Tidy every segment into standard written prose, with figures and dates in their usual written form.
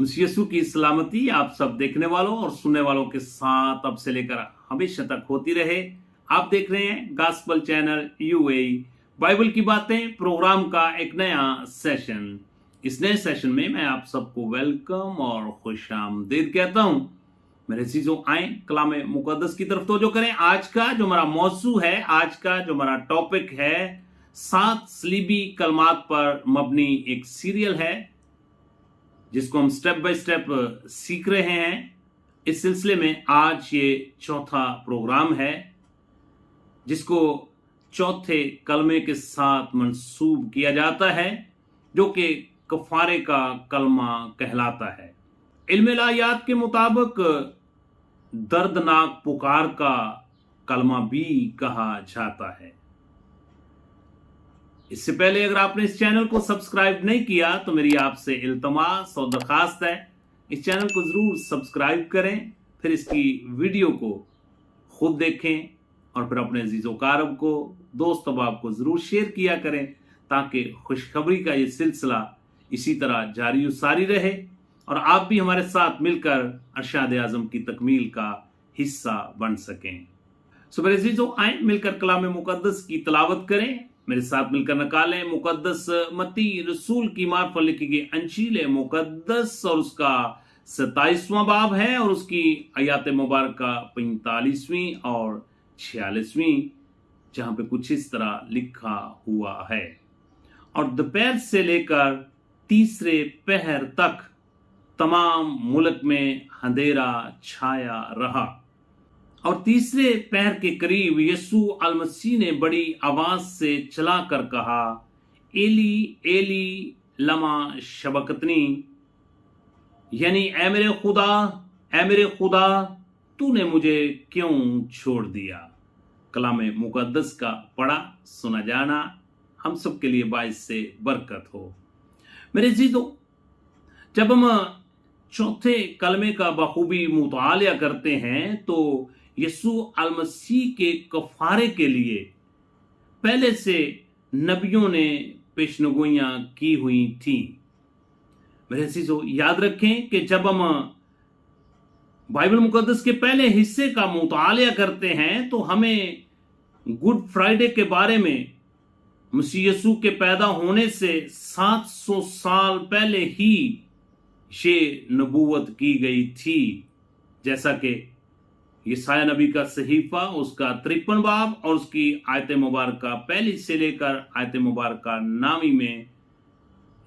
यीशु की सलामती आप सब देखने वालों और सुनने वालों के साथ अब से लेकर हमेशा तक होती रहे। आप देख रहे हैं गॉस्पेल चैनल यूएई बाइबल की बातें प्रोग्राम का एक नया सेशन। इस नए सेशन में मैं आप सबको वेलकम और खुशामदीद कहता हूं। मेरे अजीजों, आए कलाम मुकद्दस की तरफ तवज्जो करें। आज का जो हमारा मौजू है, आज का जो हमारा टॉपिक है, 7 सलीबी कलमात पर मबनी एक सीरियल है जिसको हम स्टेप बाय स्टेप सीख रहे हैं। इस सिलसिले में आज ये चौथा प्रोग्राम है जिसको चौथे कलमे के साथ मंसूब किया जाता है, जो कि कफारे का कलमा कहलाता है। इल्म इलाहियात के मुताबिक दर्दनाक पुकार का कलमा भी कहा जाता है। इससे पहले अगर आपने इस चैनल को सब्सक्राइब नहीं किया तो मेरी आपसे इल्तमास और दरखास्त है, इस चैनल को जरूर सब्सक्राइब करें, फिर इसकी वीडियो को खुद देखें और फिर अपने अजीज़ो कारब को, दोस्त अहबाब को जरूर शेयर किया करें ताकि खुशखबरी का ये सिलसिला इसी तरह जारी सारी रहे और आप भी हमारे साथ मिलकर अरशाद आज़म की तकमील का हिस्सा बन सकें। सो मेरे अजीज़ो, आए मिलकर कलाम मुकद्दस की तलावत करें। मेरे साथ मिलकर नकालें मुकद्दस मत्ती रसूल की मार्फत लिखी गई अंजील मुकद्दस और उसका 27वां बाब है और उसकी आयात मुबारक 45वीं और 46वीं, जहां पे कुछ इस तरह लिखा हुआ है। और दोपहर से लेकर तीसरे पहर तक तमाम मुल्क में अंधेरा छाया रहा और तीसरे पहर के करीब यीशु अलमसीह ने बड़ी आवाज से चलाकर कहा, एली एली लमा शबकतनी, यानी ऐ मेरे खुदा तूने मुझे क्यों छोड़ दिया। कलाम मुकद्दस का पढ़ा सुना जाना हम सब के लिए बाइस से बरकत हो। मेरे अजीजों, जब हम चौथे कलमे का बखूबी मुतालिया करते हैं तो यीशु अलमसीह के कफारे के लिए पहले से नबियों ने पेशनगोइयां की हुई थी। मेरे अजीजों, याद रखें कि जब हम बाइबल मुकद्दस के पहले हिस्से का मुतालिया करते हैं तो हमें गुड फ्राइडे के बारे में मसीह यीशु के पैदा होने से 700 साल पहले ही ये नबूवत की गई थी, जैसा कि यसाया नबी का सहीफा उसका 53 बाब और उसकी आयत मुबारक पहली से लेकर आयत मुबारक नामी में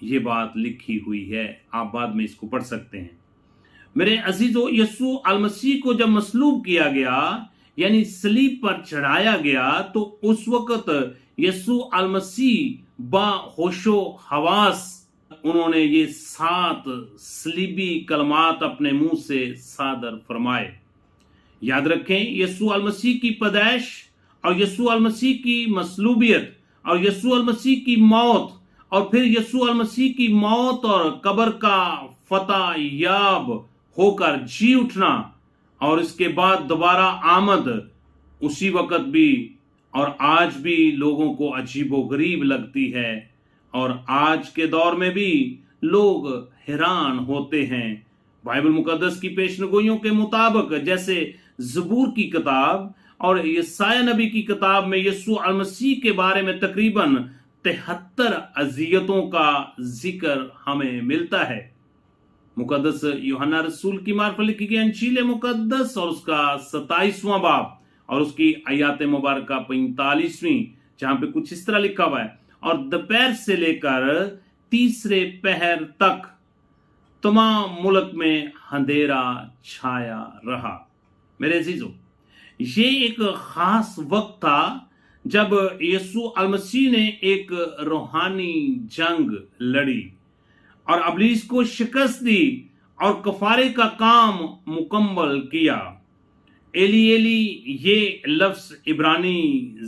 ये बात लिखी हुई है। आप बाद में इसको पढ़ सकते हैं। मेरे अजीजों, यीशु अलमसीह को जब मसलूब किया गया यानी सलीब पर चढ़ाया गया तो उस वक्त यीशु अलमसीह बाहोशो हवास उन्होंने ये 7 सलीबी कलमात अपने मुंह से सादर फरमाए। याद रखें, यीशु अलमसीह की पैदाइश और यीशु अलमसीह की मसलूबियत और यीशु अलमसीह की मौत और फिर यीशु अलमसीह की मौत और कब्र का फतह याब होकर जी उठना और इसके बाद दोबारा आमद उसी वक्त भी और आज भी लोगों को अजीबो गरीब लगती है और आज के दौर में भी लोग हैरान होते हैं। बाइबल मुकद्दस की पेशनगोइयों के मुताबिक जैसे ज़बूर की किताब और यसाया नबी की किताब में यीशु अलमसीह के बारे में तकरीबन 73 अज़ियतों का जिक्र हमें मिलता है। मुकद्दस यूहन्ना रसूल की मार्फत लिखी गई अंजील मुकद्दस और उसका 27वां बाब और उसकी आयात मुबारक 45वीं, जहां पे कुछ इस तरह लिखा हुआ है, और दोपहर से लेकर तीसरे पहर तक तमाम मुल्क में अंधेरा छाया रहा। मेरे अजीजों, ये एक खास वक्त था जब यीशु अलमसीह ने एक रूहानी जंग लड़ी और अबलीस को शिकस्त दी और कफारे का काम मुकम्मल किया। एली एली ये लफ्ज इब्रानी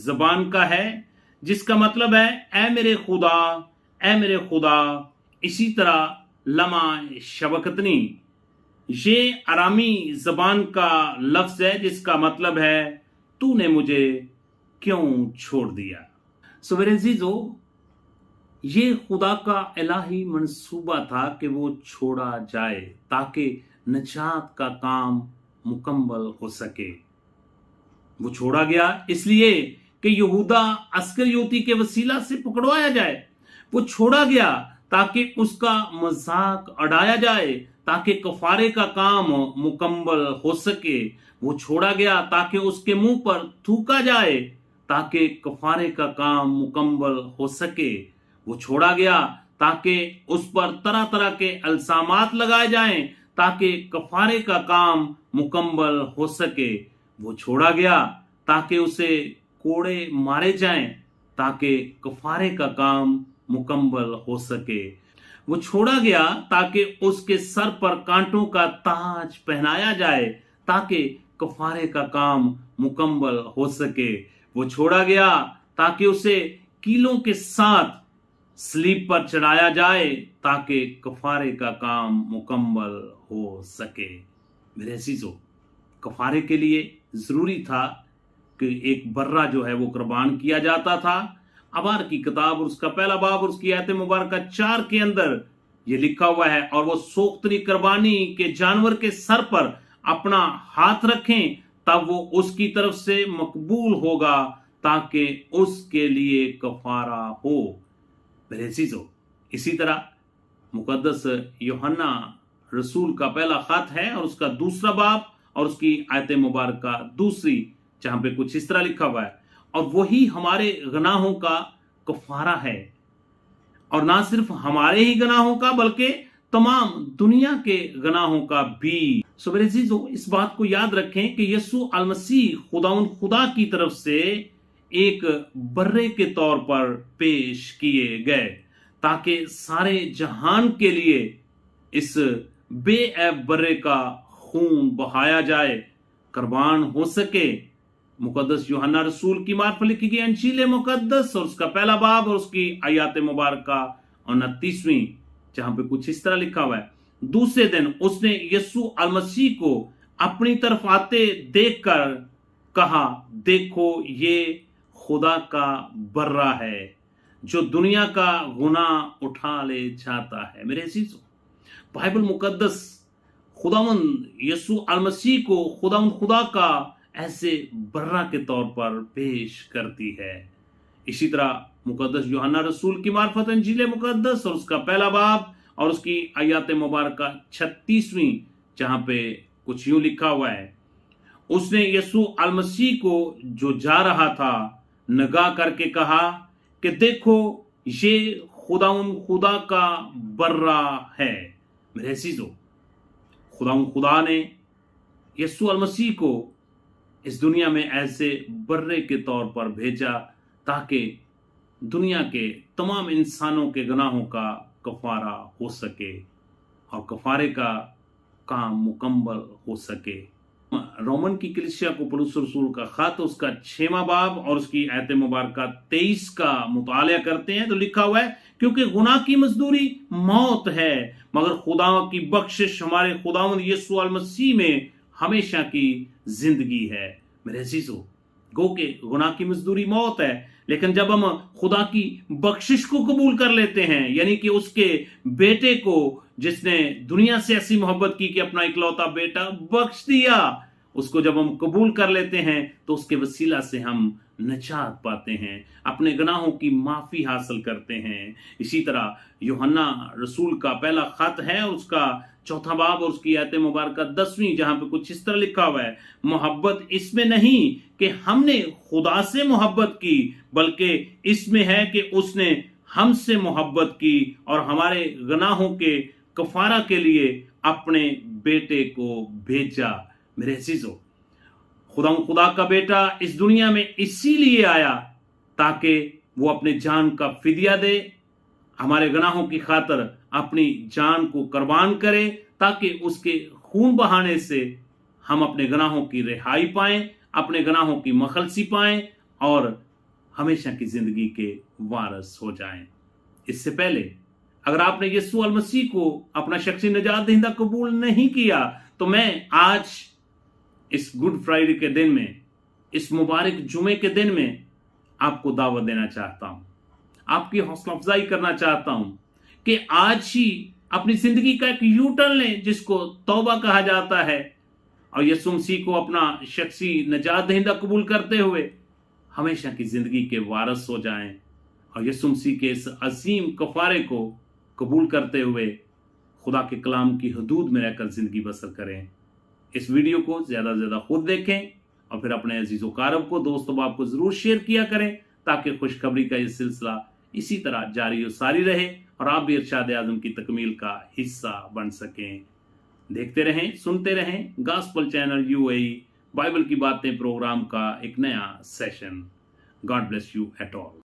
जबान का है जिसका मतलब है ऐ मेरे खुदा। इसी तरह लमा शबकतनी ये अरामी जबान का लफ्ज है जिसका मतलब है तूने मुझे क्यों छोड़ दिया। सो मेरे अजीजों, ये खुदा का इलाही मंसूबा था कि वो छोड़ा जाए ताकि निजात का काम मुकम्मल हो सके। वो छोड़ा गया इसलिए कि यहूदा अस्करियोती के वसीला से पकड़वाया जाए। वो छोड़ा गया ताकि उसका मजाक उड़ाया जाए, ताकि कफारे का काम मुकम्मल हो सके। वो छोड़ा गया ताकि उसके मुंह पर थूका जाए, ताकि कफारे का काम मुकम्मल हो सके। वो छोड़ा गया ताकि उस पर तरह तरह के इल्जामात लगाए जाएं, ताकि कफारे का काम मुकम्मल हो सके। वो छोड़ा गया ताकि उसे कोड़े मारे जाएं, ताकि कफारे का काम मुकम्मल हो सके। वो छोड़ा गया ताकि उसके सर पर कांटों का ताज पहनाया जाए, ताकि कफारे का काम मुकम्मल हो सके। वो छोड़ा गया ताकि उसे कीलों के साथ स्लीप पर चढ़ाया जाए, ताकि कफारे का काम मुकम्मल हो सके। मेरे अजीजों, कफारे के लिए जरूरी था कि एक बर्रा जो है वो कुर्बान किया जाता था। अबार की किताब और उसका पहला बाब और उसकी आयत मुबारक 4 के अंदर ये लिखा हुआ है, और वो सोख्तरी कुर्बानी के जानवर के सर पर अपना हाथ रखें, तब वो उसकी तरफ से मकबूल होगा, ताकि उसके लिए कफारा हो। मेरे अजीजों, इसी तरह मुकद्दस यूहन्ना रसूल का पहला खत है और उसका दूसरा बाब और उसकी आयत मुबारक दूसरी, जहां पे कुछ इस तरह लिखा हुआ है, और वही हमारे गुनाहों का कफारा है, और ना सिर्फ हमारे ही गुनाहों का बल्कि तमाम दुनिया के गुनाहों का भी। सो मेरे अजीजों, इस बात को याद रखें कि यीशु अल मसीह खुदा की तरफ से एक बर्रे के तौर पर पेश किए गए, ताकि सारे जहान के लिए इस बेऐब बर्रे का खून बहाया जाए, कुर्बान हो सके। मुकद्दस यूहन्ना रसूल की मार्फत लिखी गई अंजील मुकद्दस और उसका पहला बाब और उसकी आयत मुबारक 29वीं, जहां पे कुछ इस तरह लिखा हुआ है, दूसरे दिन उसने यीशु अल मसीह को अपनी तरफ आते देखकर कहा, देखो ये खुदा का बर्रा है जो दुनिया का गुनाह उठा ले जाता है। मेरे अजीजों, बाइबल मुकद्दस खुदावंद यीशु अल मसीह को खुदा का ऐसे बर्रा के तौर पर पेश करती है। इसी तरह मुकद्दस यूहन्ना रसूल की मार्फत अंजील मुकद्दस और उसका पहला बाब और उसकी आयत मुबारक 36वीं, जहां पे कुछ यूं लिखा हुआ है, उसने यीशु अल मसीह को जो जा रहा था निगाह करके कहा कि देखो ये खुदा का बर्रा है। मेरे अजीजों, खुदा ने यीशु अल मसीह को इस दुनिया में ऐसे बर्रे के तौर पर भेजा ताकि दुनिया के तमाम इंसानों के गुनाहों का कफारा हो सके और कफारे का काम मुकम्मल हो सके। रोमन की कलीसिया को पौलुस रसूल का खत उसका 6वां बाब और उसकी आयत मुबारक 23 का मुताला करते हैं, तो लिखा हुआ है, क्योंकि गुनाह की मजदूरी मौत है, मगर खुदा की बख्शिश हमारे खुदावंद यीशु अल मसीह में हमेशा की जिंदगी है। मेरे अजीजों, गो के गुनाह की मजदूरी मौत है, लेकिन जब हम खुदा की बख्शिश को कबूल कर लेते हैं, यानी कि उसके बेटे को जिसने दुनिया से ऐसी मोहब्बत की कि अपना इकलौता बेटा बख्श दिया, उसको जब हम कबूल कर लेते हैं तो उसके वसीला से हम निजात पाते हैं, अपने गुनाहों की माफी हासिल करते हैं। इसी तरह यूहन्ना रसूल का पहला खत है उसका 4वां बाब और उसकी आयत मुबारक 10वीं, जहां पे कुछ इस तरह लिखा हुआ है, मोहब्बत इसमें नहीं कि हमने खुदा से मोहब्बत की, बल्कि इसमें है कि उसने हमसे मोहब्बत की और हमारे गुनाहों के कफारा के लिए अपने बेटे को भेजा। मेरे अजीजों, खुदा का बेटा इस दुनिया में इसीलिए आया ताकि वो अपने जान का फिदिया दे, हमारे गुनाहों की खातिर अपनी जान को कुर्बान करे, ताकि उसके खून बहाने से हम अपने गुनाहों की रिहाई पाएं, अपने गुनाहों की मखलसी पाएं और हमेशा की जिंदगी के वारिस हो जाएं। इससे पहले अगर आपने यीशु अल मसीह को अपना शख्सी निजात दहिंदा कबूल नहीं किया, तो मैं आज इस गुड फ्राइडे के दिन में, इस मुबारक जुमे के दिन में आपको दावत देना चाहता हूं। आपकी हौसला अफजाई करना चाहता हूं कि आज ही अपनी जिंदगी का एक यू टर्न लें जिसको तौबा कहा जाता है, और यीशु मसीह को अपना शख्सी नजात दहिंदा कबूल करते हुए हमेशा की जिंदगी के वारिस हो जाएं और यीशु मसीह के इस अजीम कफारे को कबूल करते हुए खुदा के कलाम की हदूद में रहकर जिंदगी बसर करें। इस वीडियो को ज़्यादा से ज़्यादा खुद देखें और फिर अपने अजीज़ो कारब को, दोस्तों बाप को ज़रूर शेयर किया करें ताकि खुशखबरी का ये सिलसिला इसी तरह जारी और सारी रहे और आप भी इरशाद आज़म की तकमील का हिस्सा बन सकें। देखते रहें, सुनते रहें गॉस्पेल चैनल यूएई बाइबल की बातें प्रोग्राम का एक नया session. God bless you at all.